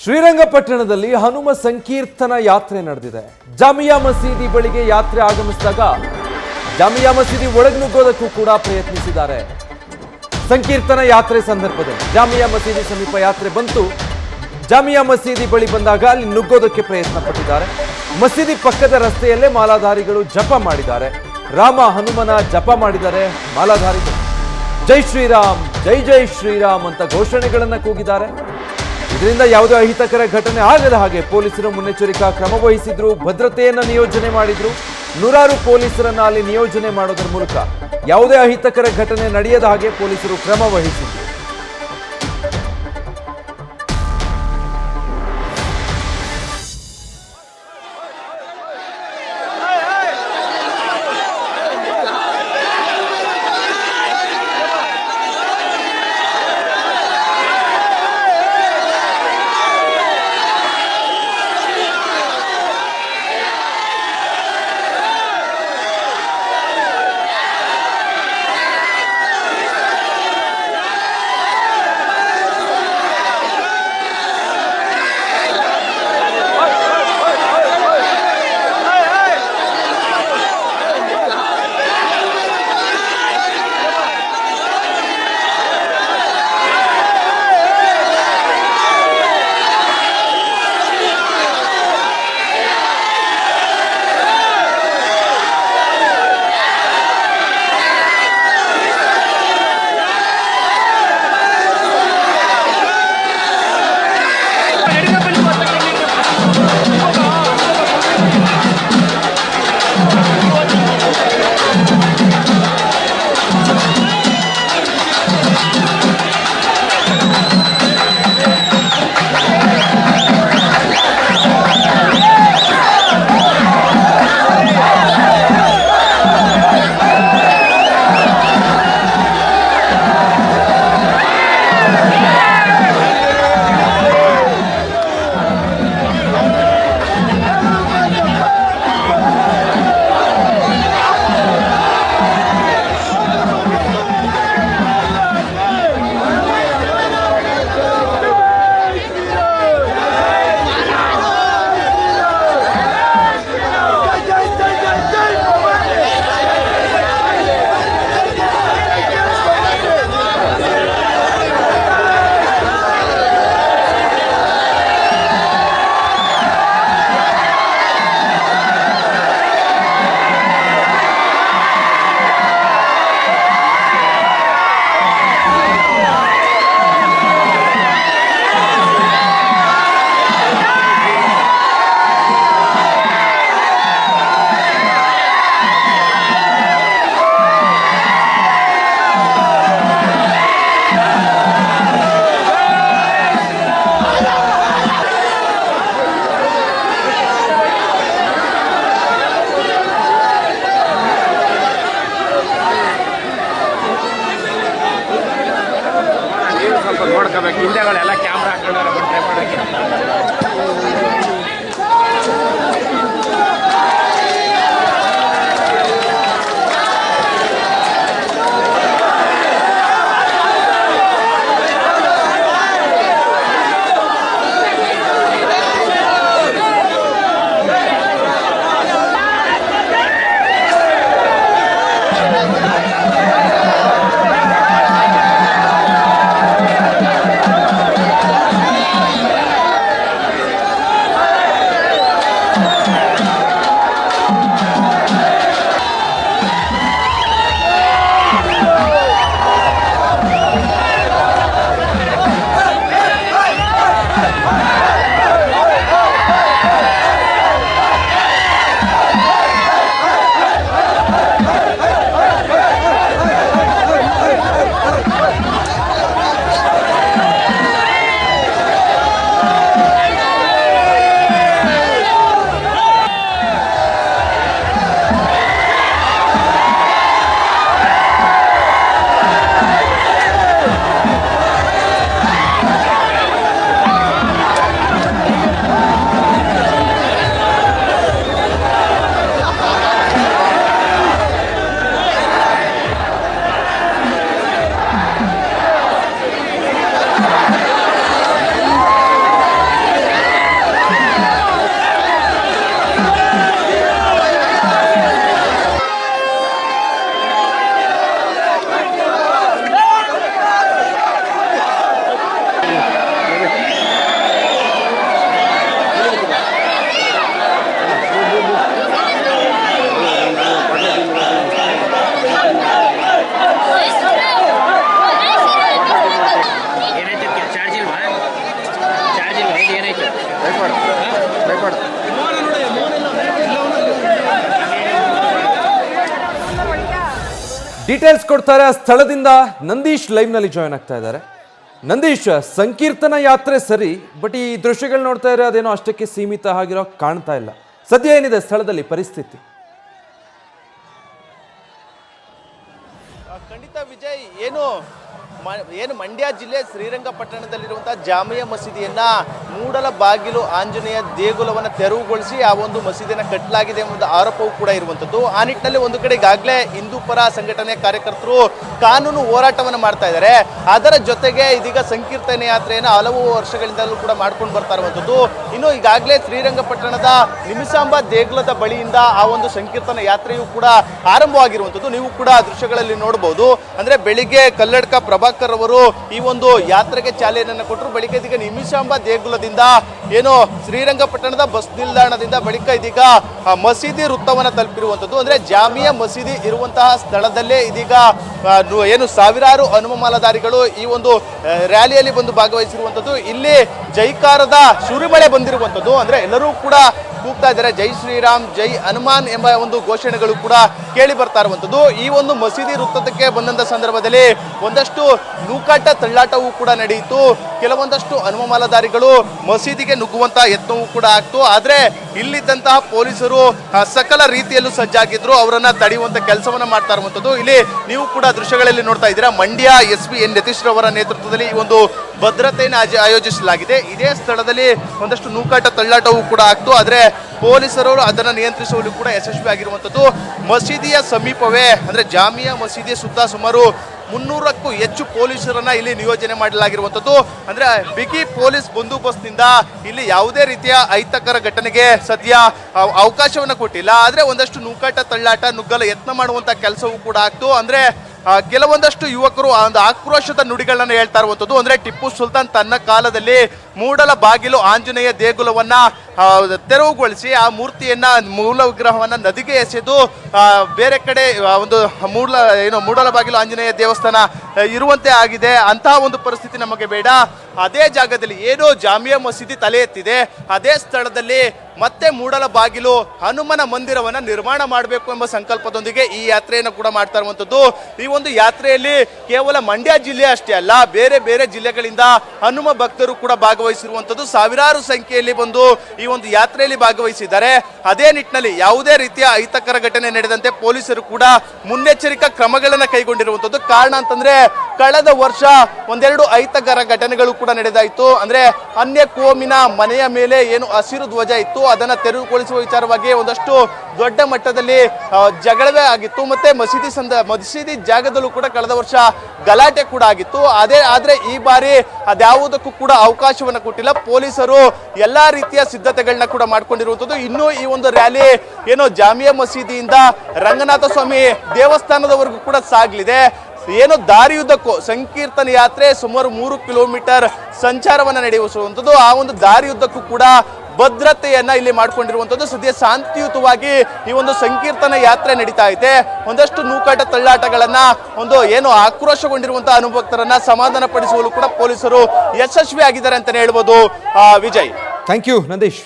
ಶ್ರೀರಂಗಪಟ್ಟಣದಲ್ಲಿ ಹನುಮ ಸಂಕೀರ್ತನ ಯಾತ್ರೆ ನಡೆದಿದೆ. ಜಾಮಿಯಾ ಮಸೀದಿ ಬಳಿಗೆ ಯಾತ್ರೆ ಆಗಮಿಸಿದಾಗ ಜಾಮಿಯಾ ಮಸೀದಿ ಒಳಗೆ ನುಗ್ಗೋದಕ್ಕೂ ಕೂಡ ಪ್ರಯತ್ನಿಸಿದ್ದಾರೆ. ಸಂಕೀರ್ತನ ಯಾತ್ರೆ ಸಂದರ್ಭದಲ್ಲಿ ಜಾಮಿಯಾ ಮಸೀದಿ ಸಮೀಪ ಯಾತ್ರೆ ಬಂತು. ಜಾಮಿಯಾ ಮಸೀದಿ ಬಳಿ ಬಂದಾಗ ಅಲ್ಲಿ ನುಗ್ಗೋದಕ್ಕೆ ಪ್ರಯತ್ನ ಪಟ್ಟಿದ್ದಾರೆ. ಮಸೀದಿ ಪಕ್ಕದ ರಸ್ತೆಯಲ್ಲೇ ಮಾಲಾಧಾರಿಗಳು ಜಪ ಮಾಡಿದ್ದಾರೆ. ರಾಮ ಹನುಮನ ಜಪ ಮಾಡಿದ್ದಾರೆ ಮಾಲಾಧಾರಿಗಳು. ಜೈ ಶ್ರೀರಾಮ್, ಜೈ ಜೈ ಶ್ರೀರಾಮ್ ಅಂತ ಘೋಷಣೆಗಳನ್ನ ಕೂಗಿದ್ದಾರೆ. ಇದರಿಂದ ಯಾವುದೇ ಅಹಿತಕರ ಘಟನೆ ಆಗದ ಹಾಗೆ ಪೊಲೀಸರು ಮುನ್ನೆಚ್ಚರಿಕಾ ಕ್ರಮ ವಹಿಸಿದ್ರು. ಭದ್ರತೆಯನ್ನ ನಿಯೋಜನೆ ಮಾಡಿದ್ರು. ನೂರಾರು ಪೊಲೀಸರನ್ನ ಅಲ್ಲಿ ನಿಯೋಜನೆ ಮಾಡೋದ್ರ ಮೂಲಕ ಯಾವುದೇ ಅಹಿತಕರ ಘಟನೆ ನಡೆಯದ ಹಾಗೆ ಪೊಲೀಸರು ಕ್ರಮ ವಹಿಸಿದ್ರು. ಡೀಟೇಲ್ಸ್ ಕೊಡ್ತಾರೆ ಆ ಸ್ಥಳದಿಂದ ನಂದೀಶ್ ಲೈವ್ ನಲ್ಲಿ ಜಾಯ್ನ್ ಆಗ್ತಾ ಇದ್ದಾರೆ. ನಂದೀಶ್, ಸಂಕೀರ್ತನ ಯಾತ್ರೆ ಸರಿ, ಬಟ್ ಈ ದೃಶ್ಯಗಳು ನೋಡ್ತಾ ಇದ್ರೆ ಅದೇನೋ ಅಷ್ಟಕ್ಕೆ ಸೀಮಿತ ಆಗಿರೋ ಕಾಣ್ತಾ ಇಲ್ಲ. ಸದ್ಯ ಏನಿದೆ ಸ್ಥಳದಲ್ಲಿ ಪರಿಸ್ಥಿತಿ? ಖಂಡಿತ ವಿಜಯ್, ಏನು ಮಂಡ್ಯ ಜಿಲ್ಲೆ ಶ್ರೀರಂಗಪಟ್ಟಣದಲ್ಲಿರುವಂತಹ ಜಾಮಿಯಾ ಮಸೀದಿಯನ್ನ ಮೂಡಲ ಬಾಗಿಲು ಆಂಜನೇಯ ದೇಗುಲವನ್ನು ತೆರವುಗೊಳಿಸಿ ಆ ಒಂದು ಮಸೀದಿಯನ್ನು ಕಟ್ಟಲಾಗಿದೆ ಎಂಬ ಆರೋಪವೂ ಕೂಡ ಇರುವಂಥದ್ದು. ಆ ನಿಟ್ಟಿನಲ್ಲಿ ಒಂದು ಕಡೆ ಈಗಾಗಲೇ ಹಿಂದೂ ಪರ ಸಂಘಟನೆಯ ಕಾರ್ಯಕರ್ತರು ಕಾನೂನು ಹೋರಾಟವನ್ನು ಮಾಡ್ತಾ ಇದ್ದಾರೆ. ಅದರ ಜೊತೆಗೆ ಇದೀಗ ಸಂಕೀರ್ತನೆ ಯಾತ್ರೆಯನ್ನು ಹಲವು ವರ್ಷಗಳಿಂದಲೂ ಕೂಡ ಮಾಡ್ಕೊಂಡು ಬರ್ತಾ ಇರುವಂಥದ್ದು. ಇನ್ನು ಈಗಾಗಲೇ ಶ್ರೀರಂಗಪಟ್ಟಣದ ನಿಮಿಷಾಂಬ ದೇಗುಲದ ಬಳಿಯಿಂದ ಆ ಒಂದು ಸಂಕೀರ್ತನ ಯಾತ್ರೆಯೂ ಕೂಡ ಆರಂಭವಾಗಿರುವಂಥದ್ದು. ನೀವು ಕೂಡ ದೃಶ್ಯಗಳಲ್ಲಿ ನೋಡಬಹುದು. ಅಂದ್ರೆ ಬೆಳಿಗ್ಗೆ ಕಲ್ಲಡ್ಕ ಪ್ರಭಾಕರ್ ಅವರು ಈ ಒಂದು ಯಾತ್ರೆಗೆ ಚಾಲನೆಯನ್ನು ಕೊಟ್ಟರು. ಬಳಿಕ ಇದೀಗ ನಿಮಿಷಾಂಬ ದೇಗುಲದಿಂದ ಏನು ಶ್ರೀರಂಗಪಟ್ಟಣದ ಬಸ್ ನಿಲ್ದಾಣದಿಂದ ಬಳಿಕ ಇದೀಗ ಮಸೀದಿ ವೃತ್ತವನ್ನು ತಲುಪಿರುವಂಥದ್ದು. ಅಂದ್ರೆ ಜಾಮಿಯಾ ಮಸೀದಿ ಇರುವಂತಹ ಸ್ಥಳದಲ್ಲೇ ಇದೀಗ ಏನು ಸಾವಿರಾರು ಹನುಮಾಲಧಾರಿಗಳು ಈ ಒಂದು ರ್ಯಾಲಿಯಲ್ಲಿ ಬಂದು ಭಾಗವಹಿಸಿರುವಂಥದ್ದು. ಇಲ್ಲಿ ಜೈಕಾರದ ಸುರಿಮಳೆ ಬಂದಿರುವಂಥದ್ದು. ಅಂದ್ರೆ ಎಲ್ಲರೂ ಕೂಡ ಕೂಗ್ತಾ ಇದ್ದಾರೆ, ಜೈ ಶ್ರೀರಾಮ್, ಜೈ ಹನುಮಾನ್ ಎಂಬ ಒಂದು ಘೋಷಣೆಗಳು ಕೂಡ ಕೇಳಿ ಬರ್ತಾ ಇರುವಂಥದ್ದು. ಈ ಒಂದು ಮಸೀದಿ ವೃತ್ತಕ್ಕೆ ಬಂದಂತ ಸಂದರ್ಭದಲ್ಲಿ ಒಂದಷ್ಟು ನೂಕಾಟ ತಳ್ಳಾಟವೂ ಕೂಡ ನಡೆಯಿತು. ಕೆಲವೊಂದಷ್ಟು ಹನುಮಾಲಧಾರಿಗಳು ಮಸೀದಿಗೆ ನುಗ್ಗುವಂತ ಯತ್ನವೂ ಕೂಡ ಆಗ್ತು. ಆದ್ರೆ ಇಲ್ಲಿದ್ದಂತಹ ಪೊಲೀಸರು ಸಕಲ ರೀತಿಯಲ್ಲೂ ಸಜ್ಜಾಗಿದ್ರು, ಅವರನ್ನ ತಡೆಯುವಂತ ಕೆಲಸವನ್ನ ಮಾಡ್ತಾ ಇರುವಂತದ್ದು. ಇಲ್ಲಿ ನೀವು ಕೂಡ ದೃಶ್ಯಗಳಲ್ಲಿ ನೋಡ್ತಾ ಇದ್ದೀರಾ. ಮಂಡ್ಯ SP N ನಿತೀಶ್ ರವರ ನೇತೃತ್ವದಲ್ಲಿ ಈ ಒಂದು ಭದ್ರತೆಯನ್ನು ಆಯೋಜಿಸಲಾಗಿದೆ. ಇದೇ ಸ್ಥಳದಲ್ಲಿ ಒಂದಷ್ಟು ನೂಕಾಟ ತಳ್ಳಾಟವೂ ಕೂಡ ಆಗ್ತು. ಆದ್ರೆ ಪೊಲೀಸರು ಅದನ್ನು ನಿಯಂತ್ರಿಸುವಲ್ಲಿ ಕೂಡ ಯಶಸ್ವಿಯಾಗಿರುವಂಥದ್ದು. ಮಸೀದಿಯ ಸಮೀಪವೇ ಅಂದ್ರೆ ಜಾಮಿಯಾ ಮಸೀದಿಯ ಸುತ್ತ ಸುಮಾರು 300ಕ್ಕೂ ಹೆಚ್ಚು ಪೊಲೀಸರನ್ನ ಇಲ್ಲಿ ನಿಯೋಜನೆ ಮಾಡಲಾಗಿರುವಂಥದ್ದು. ಅಂದ್ರೆ ಬಿಗಿ ಪೊಲೀಸ್ ಬಂದೋಬಸ್ತ್ನಿಂದ ಇಲ್ಲಿ ಯಾವುದೇ ರೀತಿಯ ಅಹಿತಕರ ಘಟನೆಗೆ ಸದ್ಯ ಅವಕಾಶವನ್ನ ಕೊಟ್ಟಿಲ್ಲ. ಆದ್ರೆ ಒಂದಷ್ಟು ನೂಕಾಟ ತಳ್ಳಾಟ ನುಗ್ಗಲು ಯತ್ನ ಮಾಡುವಂತ ಕೆಲಸವೂ ಕೂಡ ಆಗ್ತು. ಅಂದ್ರೆ ಕೆಲವೊಂದಷ್ಟು ಯುವಕರು ಒಂದು ಆಕ್ರೋಶದ ನುಡಿಗಳನ್ನ ಹೇಳ್ತಾ ಇರುವಂಥದ್ದು. ಅಂದ್ರೆ ಟಿಪ್ಪು ಸುಲ್ತಾನ್ ತನ್ನ ಕಾಲದಲ್ಲಿ ಮೂಡಲ ಬಾಗಿಲು ಆಂಜನೇಯ ದೇಗುಲವನ್ನ ತೆರವುಗೊಳಿಸಿ ಆ ಮೂರ್ತಿಯನ್ನ ಮೂಲ ವಿಗ್ರಹವನ್ನ ನದಿಗೆ ಎಸೆದು ಬೇರೆ ಕಡೆ ಒಂದು ಮೂಡಲ ಬಾಗಿಲು ಆಂಜನೇಯ ದೇವಸ್ಥಾನ ಇರುವಂತೆ ಆಗಿದೆ. ಅಂತಹ ಒಂದು ಪರಿಸ್ಥಿತಿ ನಮಗೆ ಬೇಡ. ಅದೇ ಜಾಗದಲ್ಲಿ ಏನು ಜಾಮಿಯಾ ಮಸೀದಿ ತಲೆ ಎತ್ತಿದೆ ಅದೇ ಸ್ಥಳದಲ್ಲಿ ಮತ್ತೆ ಮೂಡಲ ಬಾಗಿಲು ಹನುಮನ ಮಂದಿರವನ್ನ ನಿರ್ಮಾಣ ಮಾಡಬೇಕು ಎಂಬ ಸಂಕಲ್ಪದೊಂದಿಗೆ ಈ ಯಾತ್ರೆಯನ್ನು ಕೂಡ ಮಾಡ್ತಾ ಇರುವಂತದ್ದು. ಈ ಒಂದು ಯಾತ್ರೆಯಲ್ಲಿ ಕೇವಲ ಮಂಡ್ಯ ಜಿಲ್ಲೆ ಅಷ್ಟೇ ಅಲ್ಲ, ಬೇರೆ ಬೇರೆ ಜಿಲ್ಲೆಗಳಿಂದ ಹನುಮ ಭಕ್ತರು ಕೂಡ ಭಾಗವಹಿಸಿರುವಂತದ್ದು. ಸಾವಿರಾರು ಸಂಖ್ಯೆಯಲ್ಲಿ ಬಂದು ಈ ಒಂದು ಯಾತ್ರೆಯಲ್ಲಿ ಭಾಗವಹಿಸಿದ್ದಾರೆ. ಅದೇ ನಿಟ್ಟಿನಲ್ಲಿ ಯಾವುದೇ ರೀತಿಯ ಅಹಿತಕರ ಘಟನೆ ನಡೆದಂತೆ ಪೊಲೀಸರು ಕೂಡ ಮುನ್ನೆಚ್ಚರಿಕಾ ಕ್ರಮಗಳನ್ನ ಕೈಗೊಂಡಿರುವಂತದ್ದು. ಕಾರಣ ಅಂತಂದ್ರೆ ಕಳೆದ ವರ್ಷ ಒಂದೆರಡು ಅಹಿತಕರ ಘಟನೆಗಳು ಕೂಡ ನಡೆದಾಯಿತು. ಅಂದ್ರೆ ಅನ್ಯ ಕೋಮಿನ ಮನೆಯ ಮೇಲೆ ಏನು ಹಸಿರು ಧ್ವಜ ಇತ್ತು ಅದನ್ನ ತೆರವುಗೊಳಿಸುವ ವಿಚಾರವಾಗಿ ಒಂದಷ್ಟು ದೊಡ್ಡ ಮಟ್ಟದಲ್ಲಿ ಜಗಳವೇ ಆಗಿತ್ತು. ಮತ್ತೆ ಮಸೀದಿ ಜಾಗದಲ್ಲೂ ಕೂಡ ಕಳೆದ ವರ್ಷ ಗಲಾಟೆ ಕೂಡ ಆಗಿತ್ತು. ಆದ್ರೆ ಈ ಬಾರಿ ಅದ್ಯಾವುದಕ್ಕೂ ಕೂಡ ಅವಕಾಶವನ್ನ ಕೊಟ್ಟಿಲ್ಲ. ಪೊಲೀಸರು ಎಲ್ಲಾ ರೀತಿಯ ಸಿದ್ಧತೆಗಳನ್ನ ಕೂಡ ಮಾಡ್ಕೊಂಡಿರುವಂತದ್ದು. ಇನ್ನು ಈ ಒಂದು ರ್ಯಾಲಿ ಏನು ಜಾಮಿಯಾ ಮಸೀದಿಯಿಂದ ರಂಗನಾಥ ಸ್ವಾಮಿ ದೇವಸ್ಥಾನದವರೆಗೂ ಕೂಡ ಸಾಗಲಿದೆ. ಏನು ದಾರಿಯುದ್ದಕ್ಕೂ ಸಂಕೀರ್ತನ ಯಾತ್ರೆ ಸುಮಾರು 3 ಕಿಲೋಮೀಟರ್ ಸಂಚಾರವನ್ನ ನಡೆಸುವಂಥದ್ದು. ಆ ಒಂದು ದಾರಿಯುದ್ದಕ್ಕೂ ಕೂಡ ಭದ್ರತೆಯನ್ನ ಇಲ್ಲಿ ಮಾಡ್ಕೊಂಡಿರುವಂಥದ್ದು. ಸದ್ಯ ಶಾಂತಿಯುತವಾಗಿ ಈ ಒಂದು ಸಂಕೀರ್ತನ ಯಾತ್ರೆ ನಡೀತಾ ಇದೆ. ಒಂದಷ್ಟು ನೂಕಾಟ ತಳ್ಳಾಟಗಳನ್ನ ಏನು ಆಕ್ರೋಶಗೊಂಡಿರುವಂತಹ ಅನುಭಕ್ತರನ್ನ ಸಮಾಧಾನ ಪಡಿಸುವಲ್ಲೂ ಕೂಡ ಪೊಲೀಸರು ಯಶಸ್ವಿಯಾಗಿದ್ದಾರೆ ಅಂತಾನೆ ಹೇಳ್ಬೋದು. Vijay, thank you Nandish.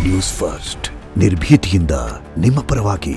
News first ನಿರ್ಭೀತಿಯಿಂದ ನಿಮ್ಮ ಪರವಾಗಿ.